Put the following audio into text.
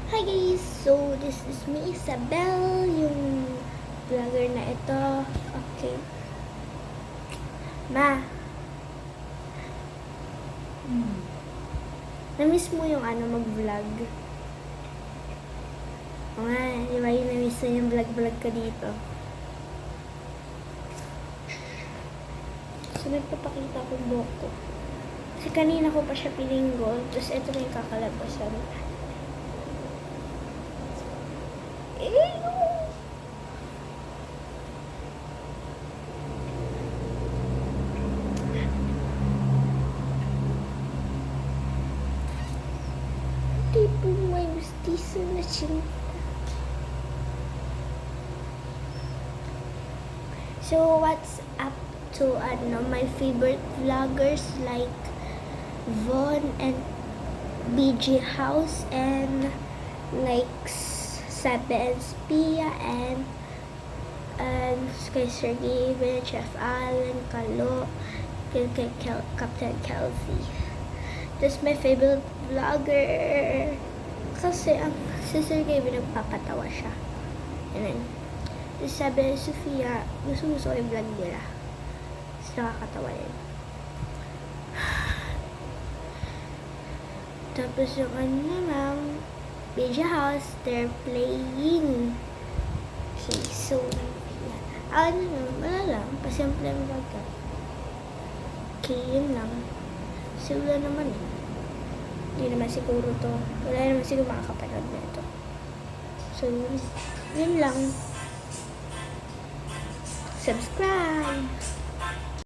Hi guys! So, this is me, Isabel, yung vlogger na ito. Okay. Ma, na-miss mo yung mag-vlog? O nga, di ba yung na-miss na yung vlog-vlog ka dito? So, nagpapakita ko buhok ko. Kasi kanina ko pa siya piningol, tapos ito na yung kakalabasan. Tipo may gustiso na chinta. So, what's up to my favorite vloggers like Von and BG House and like Sabe and Spia and kay Sergey, Chef Alan, Kalo, kay Captain Kelsey. That's my favorite vlogger. Kasi si Sergey, nagpapatawa siya. And then, Sabi ni Sofia, gusto ko yung vlog nila. Mas nakakatawa yun. Tapos yung naman, Beja House, they're playing. Okay, so, wala lang. Pasimple ang vlog ka. Okay, yun lang. Kasi wala naman eh. Hindi naman siguro to. Wala naman siguro makakapanood na ito. So, yun lang. Subscribe!